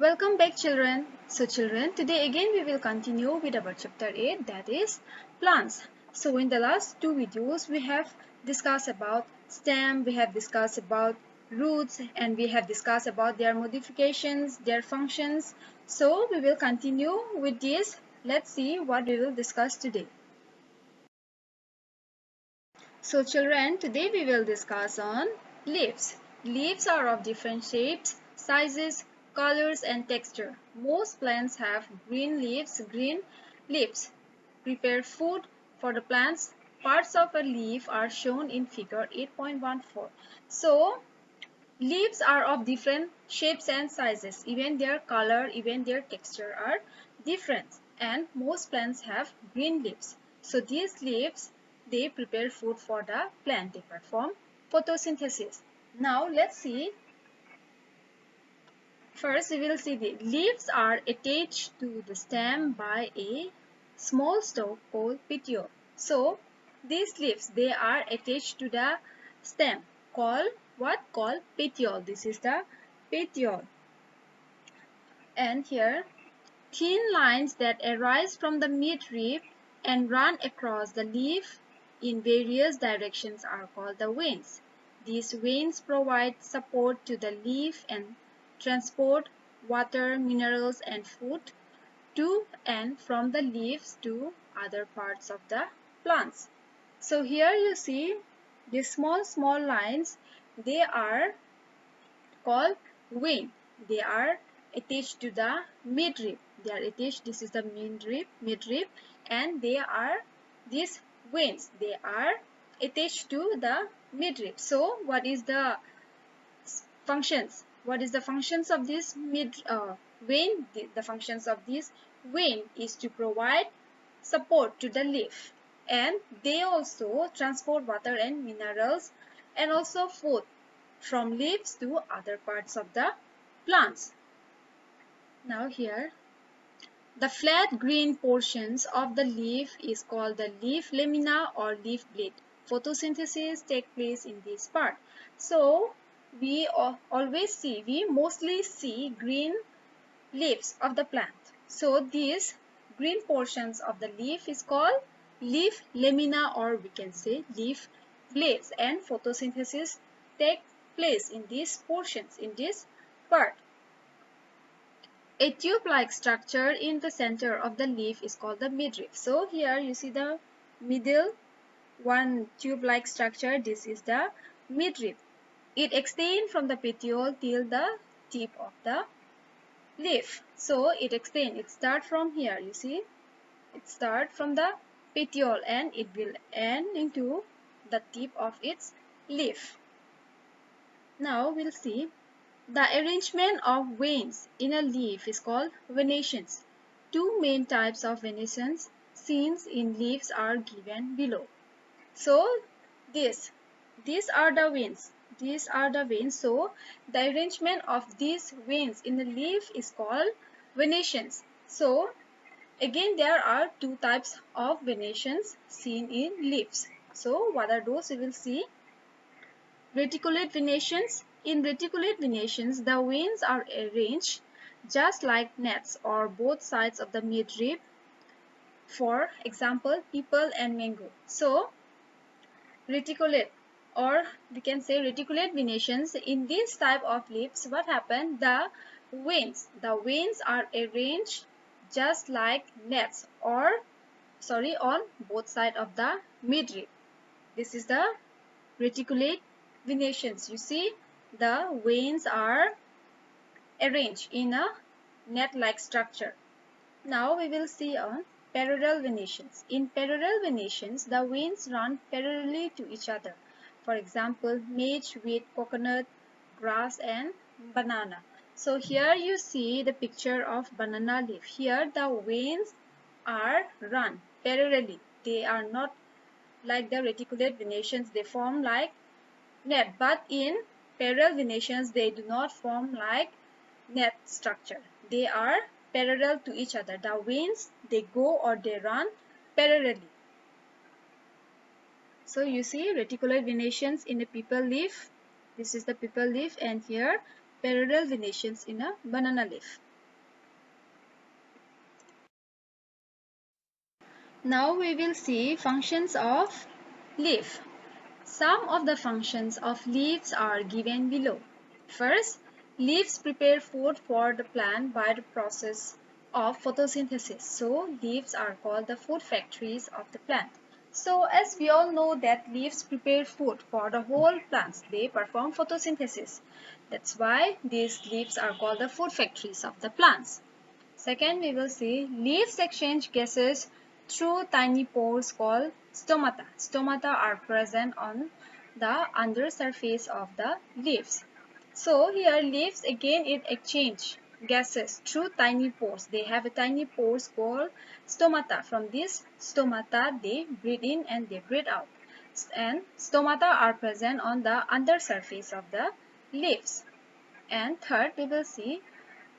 Welcome back children. So children, today again we will continue with our chapter 8, that is plants. So in the last two videos we have discussed about stem, we have discussed about roots, and we have discussed about their modifications, their functions. So we will continue with this. Let's see what we will discuss today. So children, today we will discuss on leaves. Leaves are of different shapes, sizes, colors and texture. Most plants have green leaves. Green leaves prepare food for the plants. Parts of a leaf are shown in figure 8.14. So leaves are of different shapes and sizes. Even their color, even their texture are different. And most plants have green leaves. So these leaves, they prepare food for the plant. They perform photosynthesis. Now let's see. First we will see the leaves are attached to the stem by a small stalk called petiole. So these leaves, they are attached to the stem called what? Called petiole. This is the petiole. And here thin lines that arise from the midrib and run across the leaf in various directions are called the veins. These veins provide support to the leaf and transport water, minerals and food to and from the leaves to other parts of the plants. So here you see these small lines, they are called vein. They are attached to the midrib. They are attached, this is the midrib, and they are these veins. They are attached to the midrib. So what is the functions? What is the functions of this vein? The functions of this vein is to provide support to the leaf, and they also transport water and minerals and also food from leaves to other parts of the plants. Now here, the flat green portions of the leaf is called the leaf lamina or leaf blade. Photosynthesis takes place in this part. So we mostly see green leaves of the plant. So these green portions of the leaf is called leaf lamina, or we can say leaf blades, and photosynthesis take place in these portions, in this part. A tube-like structure in the center of the leaf is called the midrib. So here you see the middle one tube-like structure. This is the midrib. It extends from the petiole till the tip of the leaf. So it extends. It starts from here. You see, it starts from the petiole and it will end into the tip of its leaf. Now we'll see. The arrangement of veins in a leaf is called venations. Two main types of venations seen in leaves are given below. So these are the veins. These are the veins. So the arrangement of these veins in the leaf is called venations. So again there are two types of venations seen in leaves. So what are those? We will see. Reticulate venations. In reticulate venations, the veins are arranged just like nets or both sides of the midrib. For example, people and mango. So, reticulate, or we can say reticulate venations, in this type of leaves, what happened? The veins are arranged just like nets, or on both sides of the midrib. This is the reticulate venations. You see, the veins are arranged in a net-like structure. Now we will see on parallel venations. In parallel venations, the veins run parallelly to each other. For example, maize, wheat, coconut, grass and banana. So here you see the picture of banana leaf. Here the veins are run parallelly. They are not like the reticulate venations. They form like net, but in parallel venations they do not form like net structure. They are parallel to each other. The veins, they go or they run parallelly. So you see reticulate venations in the people leaf. This is the people leaf, and here parallel venations in a banana leaf. Now we will see functions of leaf. Some of the functions of leaves are given below. First, leaves prepare food for the plant by the process of photosynthesis. So, leaves are called the food factories of the plant. So, as we all know that leaves prepare food for the whole plants, they perform photosynthesis. That's why these leaves are called the food factories of the plants. Second, we will see leaves exchange gases through tiny pores called stomata. Stomata are present on the undersurface of the leaves. So here leaves again it exchange gases through tiny pores. They have a tiny pores called stomata. From this stomata they breathe in and they breathe out. And stomata are present on the undersurface of the leaves. And third, we will see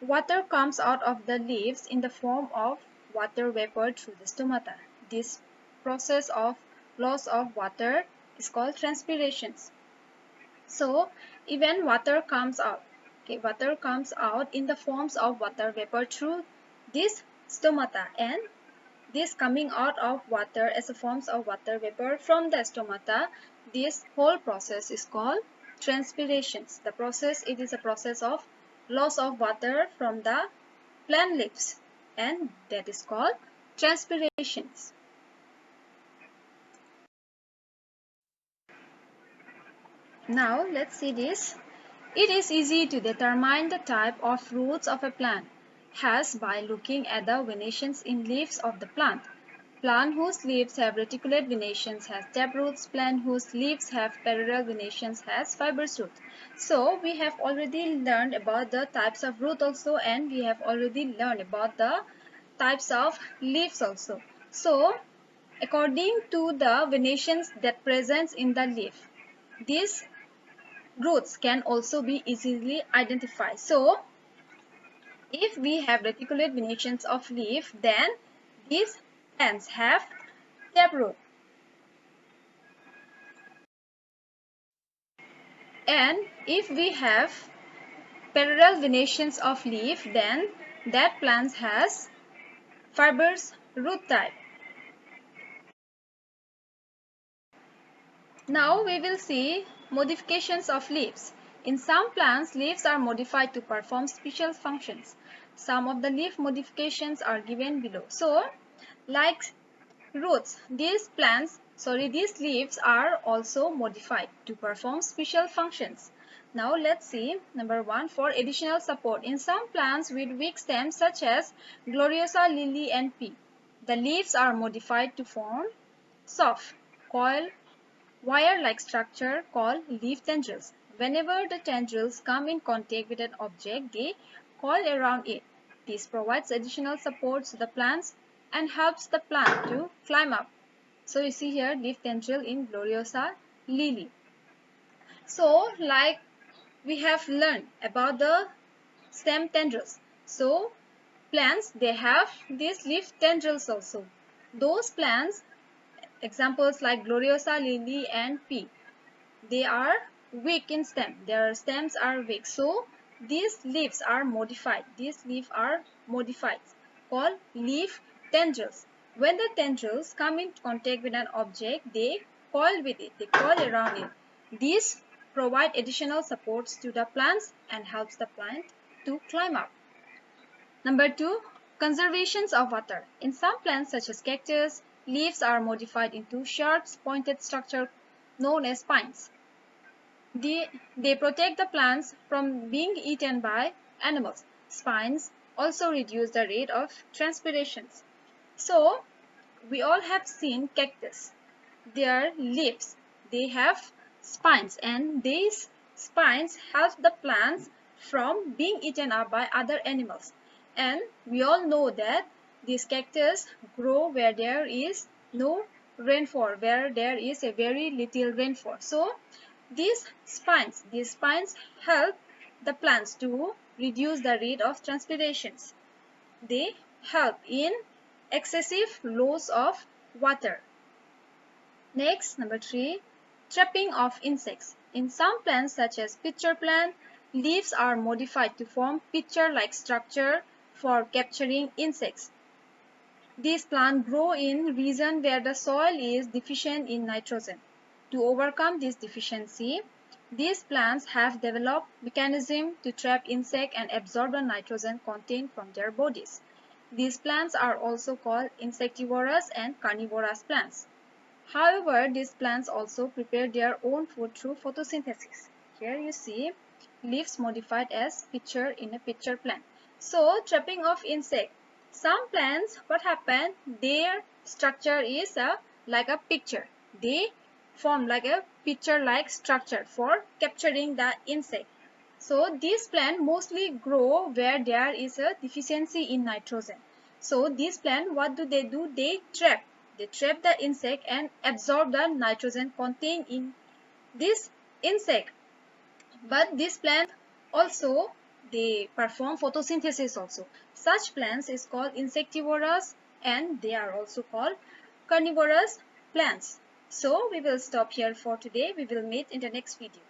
water comes out of the leaves in the form of water vapor through the stomata. This process of loss of water is called transpiration. So, even water comes out. Okay, water comes out in the forms of water vapor through this stomata, and this coming out of water as a forms of water vapor from the stomata, this whole process is called transpirations. The process, it is a process of loss of water from the plant leaves, and that is called transpirations. Now let's see this. It is easy to determine the type of roots of a plant has by looking at the venations in leaves of the plant. Plant whose leaves have reticulate venations has taproots. Plant whose leaves have parallel venations has fibrous root. So we have already learned about the types of root also, and we have already learned about the types of leaves also. So according to the venations that presents in the leaf, these roots can also be easily identified. So if we have reticulate venations of leaf, then these plants have taproot. And if we have parallel venations of leaf, then that plant has fibrous root type. Now we will see modifications of leaves. In some plants, leaves are modified to perform special functions. Some of the leaf modifications are given below. So, like roots, these leaves are also modified to perform special functions. Now let's see. Number 1, for additional support. In some plants with weak stems such as Gloriosa, lily and pea, the leaves are modified to form soft, coil, wire-like structure called leaf tendrils. Whenever the tendrils come in contact with an object, they coil around it. This provides additional support to the plants and helps the plant to climb up. So you see here leaf tendril in Gloriosa lily. So like we have learned about the stem tendrils. So plants, they have these leaf tendrils also. Those plants, examples like Gloriosa lily and pea, they are weak in stem. Their stems are weak. So these leaves are modified. These leaves are modified called leaf tendrils. When the tendrils come in contact with an object, they coil with it. They coil around it. These provide additional supports to the plants and helps the plant to climb up. Number 2, conservations of water. In some plants such as cactus, leaves are modified into sharp pointed structure known as spines. They protect the plants from being eaten by animals. Spines also reduce the rate of transpirations. So, we all have seen cactus. Their leaves, they have spines, and these spines help the plants from being eaten up by other animals. And we all know that these cactus grow where there is no rainfall, where there is a very little rainfall. So these spines help the plants to reduce the rate of transpirations. They help in excessive loss of water. Next, number 3, trapping of insects. In some plants such as pitcher plant, Leaves are modified to form pitcher-like structure for capturing insects. These plants grow in regions where the soil is deficient in nitrogen. To overcome this deficiency, these plants have developed mechanisms to trap insects and absorb the nitrogen content from their bodies. These plants are also called insectivorous and carnivorous plants. However, these plants also prepare their own food through photosynthesis. Here you see leaves modified as pitcher in a pitcher plant. So, trapping of insect. Some plants, what happen? Their structure is like a pitcher. They form like a pitcher-like structure for capturing the insect. So, these plants mostly grow where there is a deficiency in nitrogen. So, these plants, what do? They trap. They trap the insect and absorb the nitrogen contained in this insect. But this plant also they perform photosynthesis also. Such plants is called insectivorous and they are also called carnivorous plants. So we will stop here for today. We will meet in the next video.